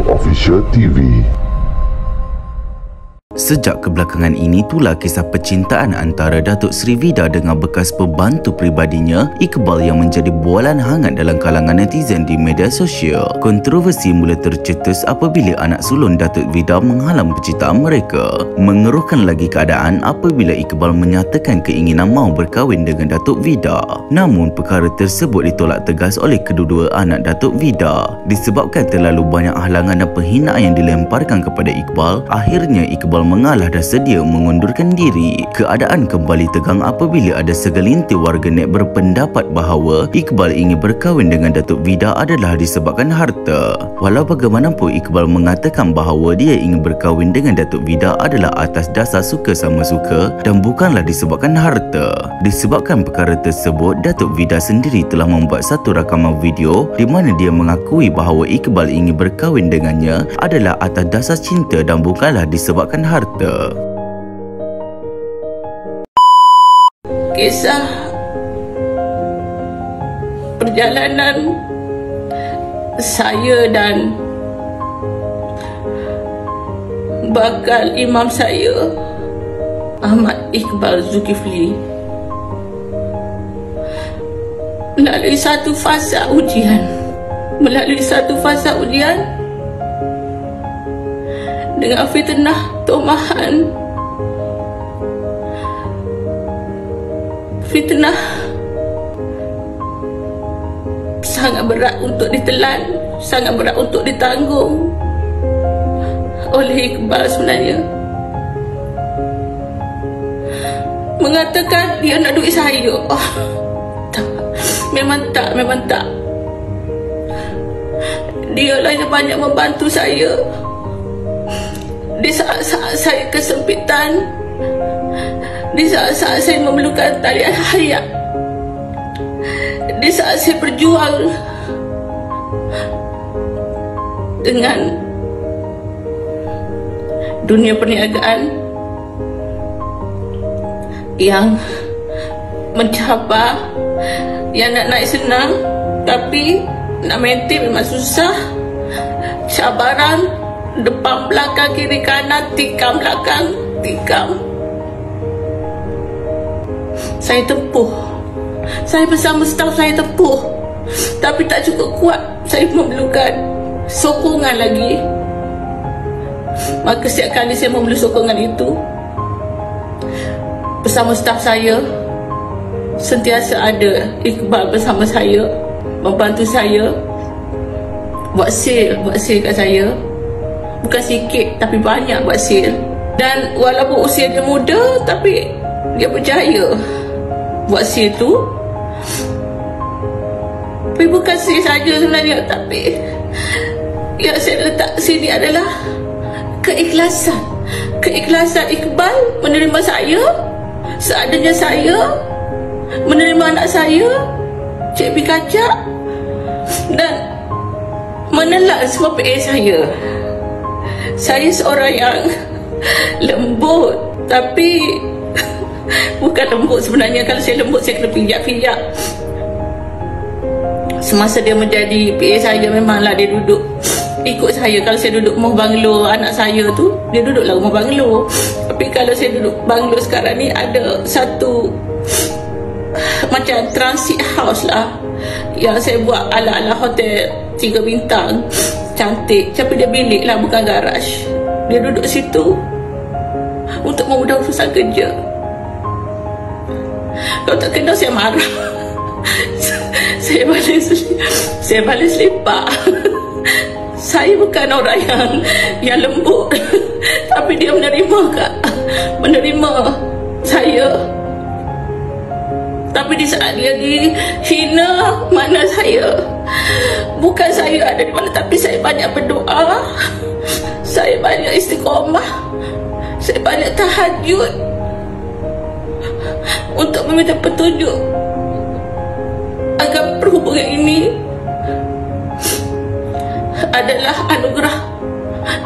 Official TV. Sejak kebelakangan ini itulah kisah percintaan antara Datuk Sri Vida dengan bekas pembantu pribadinya Iqbal yang menjadi bualan hangat dalam kalangan netizen di media sosial. Kontroversi mula tercetus apabila anak sulung Datuk Vida menghalang percintaan mereka. Mengeruhkan lagi keadaan apabila Iqbal menyatakan keinginan mahu berkahwin dengan Datuk Vida. Namun perkara tersebut ditolak tegas oleh kedua-dua anak Datuk Vida. Disebabkan terlalu banyak halangan dan penghinaan yang dilemparkan kepada Iqbal, akhirnya Iqbal mengalah dan sedia mengundurkan diri. Keadaan kembali tegang apabila ada segelintir warganet berpendapat bahawa Iqbal ingin berkahwin dengan Datuk Vida adalah disebabkan harta. Walau bagaimanapun Iqbal mengatakan bahawa dia ingin berkahwin dengan Datuk Vida adalah atas dasar suka sama suka dan bukanlah disebabkan harta. Disebabkan perkara tersebut, Datuk Vida sendiri telah membuat satu rakaman video di mana dia mengakui bahawa Iqbal ingin berkahwin dengannya adalah atas dasar cinta dan bukanlah disebabkan harta. Kisah perjalanan saya dan bakal imam saya Ahmad Iqbal Zulkifli melalui satu fasa ujian dengan fitnah tomahan, fitnah sangat berat untuk ditelan, sangat berat untuk ditanggung oleh Iqbal sebenarnya. Mengatakan dia nak duit saya. Tak. Memang tak. Dialah yang banyak membantu saya di saat-saat saya kesempitan, di saat-saat saya memerlukan talian hayat, di saat saya berjuang dengan dunia perniagaan yang mencabar, yang nak naik senang tapi nak maintain memang susah. Cabaran depan belakang kiri kanan, tikam belakang, tikam. Saya tempuh, saya bersama staf saya tempuh, tapi tak cukup kuat. Saya memerlukan sokongan lagi. Maka setiap kali saya memerlukan sokongan itu, bersama staf saya sentiasa ada Iqbal bersama saya, membantu saya, buat sale kat saya. Bukan sikit tapi banyak buat sale. Dan walaupun usia dia muda, tapi dia berjaya buat sale tu. Tapi bukan sale saja sebenarnya, tapi yang saya letak sini adalah keikhlasan. Keikhlasan Iqbal menerima saya seadanya saya, menerima anak saya, Cik B Kacak, dan menelan semua PA saya. Saya seorang yang lembut, tapi bukan lembut sebenarnya. Kalau saya lembut, saya kena pijak-pijak. Semasa dia menjadi PA saya, memanglah dia duduk ikut saya. Kalau saya duduk rumah banglo anak saya tu, dia duduklah rumah banglo. Tapi kalau saya duduk banglo sekarang ni, ada satu macam transit house lah yang saya buat ala-ala hotel 3 bintang, cantik. Tapi dia bilik lah, bukan garaj. Dia duduk situ untuk memudahkan urusan kerja. Kalau tak kenal, saya marah. Saya balas lepak. Saya bukan orang yang lembut, tapi dia menerima saya. Tapi di saat dia dihina, mana saya? Bukan saya ada di mana, tapi saya banyak berdoa, saya banyak istiqamah, saya banyak tahajud untuk meminta petunjuk agar perhubungan ini adalah anugerah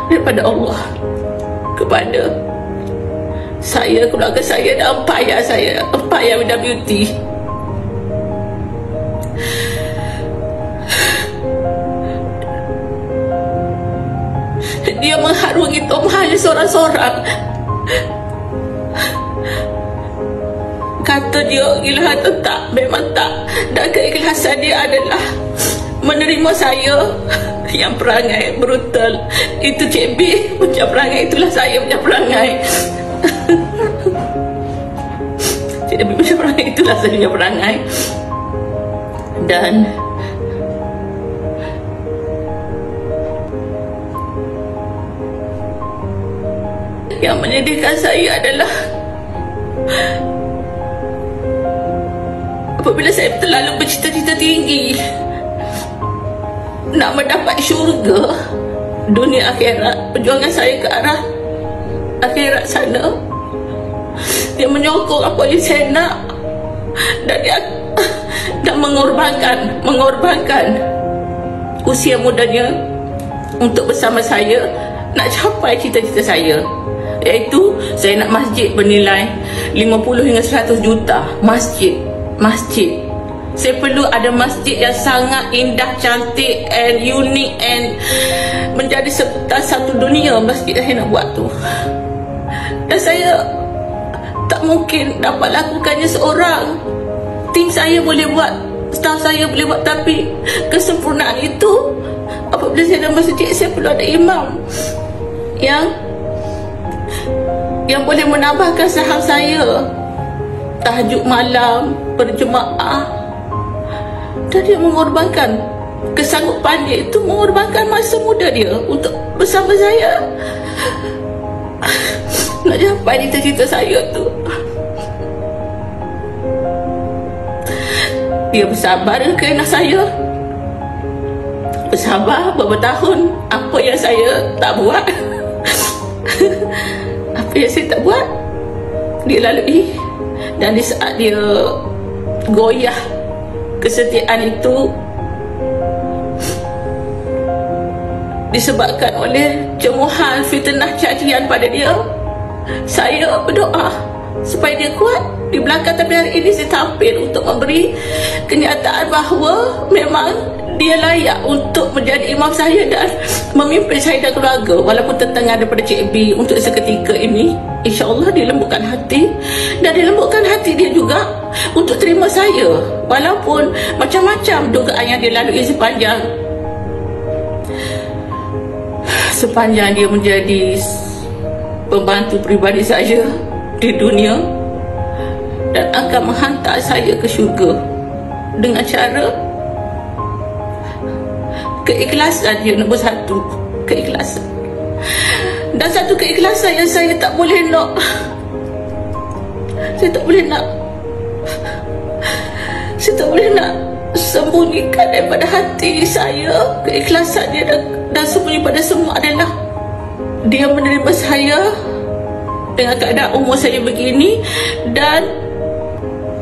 daripada Allah kepada saya, keluarga saya dan empat ayah saya, empat ayah WWT. Jahat begitu, hanya seorang-seorang. Kata dia gila atau tak, memang tak. Dan keikhlasan dia adalah menerima saya yang perangai brutal. Itu Cik B punya perangai, itulah saya punya perangai. Cik B punya perangai, itulah saya punya perangai. Dan yang menyedihkan saya adalah apabila saya terlalu bercita-cita tinggi nak mendapat syurga dunia akhirat, perjuangan saya ke arah akhirat sana, dia menyokong apa yang saya nak, dan dia nak mengorbankan usia mudanya untuk bersama saya nak capai cita-cita saya, iaitu saya nak masjid bernilai 50 hingga 100 juta. Masjid saya perlu ada masjid yang sangat indah, cantik and unique and menjadi satu dunia masjid yang saya nak buat tu. Dan saya tak mungkin dapat lakukannya seorang. Tim saya boleh buat, staff saya boleh buat, tapi kesempurnaan itu apabila saya dalam masjid, saya perlu ada imam yang boleh menambahkan saham saya, tahajud malam, berjemaah. Dan dia mengorbankan kesanggupan dia itu, mengorbankan masa muda dia untuk bersama saya nak capai cita-cita saya tu. Dia bersabar kerana saya, bersabar beberapa tahun. Apa yang saya tak buat apa yang saya tak buat, dia lalui. Dan di saat dia goyah kesetiaan itu disebabkan oleh cemuhan, fitnah, cacian pada dia, saya berdoa supaya dia kuat di belakang. Tapi hari ini saya tampil untuk memberi kenyataan bahawa memang dia layak untuk menjadi imam saya dan memimpin saya dan keluarga. Walaupun tentangan daripada Cik B untuk seketika ini, insya-Allah dilembutkan hati, dan dilembutkan hati dia juga untuk terima saya, walaupun macam-macam dugaan yang dia lalui sepanjang dia menjadi pembantu peribadi saya di dunia, dan akan menghantar saya ke syurga dengan cara keikhlasan. Dia nombor satu, keikhlasan. Dan satu keikhlasan yang saya tak boleh nak sembunyikan daripada hati saya. Keikhlasan dia dan sembunyi pada semua adalah dia menerima saya dengan keadaan umur saya begini, dan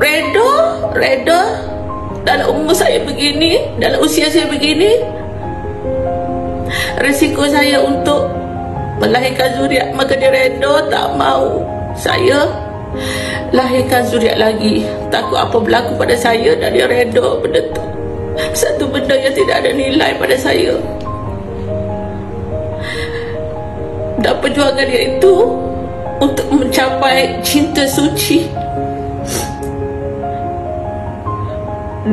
reda dalam umur saya begini, dalam usia saya begini. Risiko saya untuk melahirkan zuriat, maka dia reda, tak mau saya lahirkan zuriat lagi. Takut apa berlaku pada saya, dan dia reda benda tu, satu benda yang tidak ada nilai pada saya. Dan perjuangan dia itu untuk mencapai cinta suci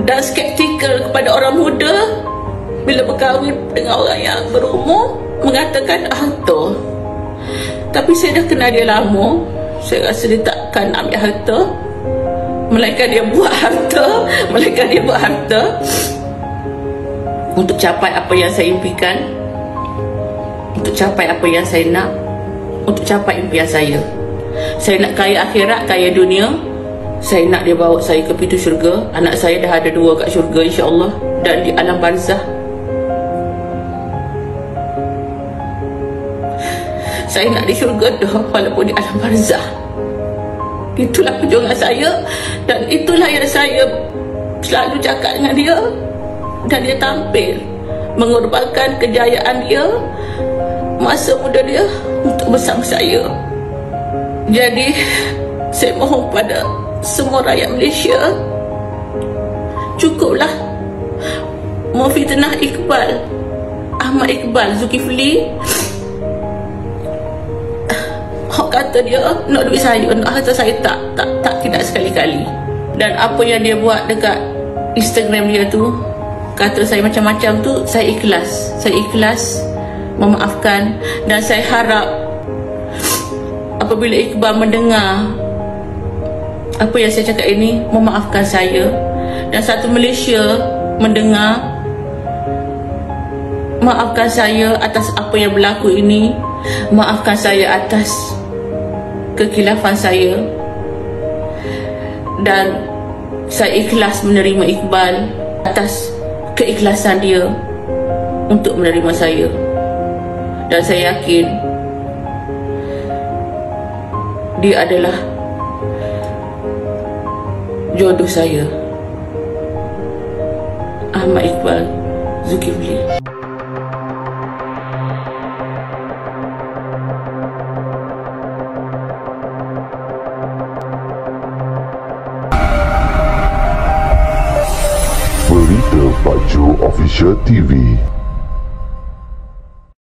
dan skeptikal kepada orang muda bila berkahwin dengan orang yang berumur, mengatakan harta. Tapi saya dah kenal dia lama, saya rasa dia takkan ambil harta, melainkan dia buat harta untuk capai apa yang saya impikan, untuk capai apa yang saya nak, untuk capai impian saya. Saya nak kaya akhirat, kaya dunia. Saya nak dia bawa saya ke pintu syurga. Anak saya dah ada 2 kat syurga, insya-Allah, dan di alam barzah. Saya nak di syurga dah, walaupun di alam barzah. Itulah perjuangan saya, dan itulah yang saya selalu cakap dengan dia. Dan dia tampil mengorbankan kejayaan dia, masa muda dia untuk bersama saya. Jadi saya mohon pada semua rakyat Malaysia, cukuplah memfitnah Ahmad Iqbal Zulkifli Hak kata dia nak duit saya, nak harta saya, tak tidak sekali-kali. Dan apa yang dia buat dekat Instagram dia tu, kata saya macam-macam tu, saya ikhlas memaafkan. Dan saya harap apabila Iqbal mendengar apa yang saya cakap ini, memaafkan saya. Dan satu Malaysia mendengar, maafkan saya atas apa yang berlaku ini, maafkan saya atas kekhilafan saya. Dan saya ikhlas menerima Iqbal atas keikhlasan dia untuk menerima saya. Dan saya yakin dia adalah jodoh saya. Ahmad Iqbal Zulkifli. Berita Pak Jo Official TV.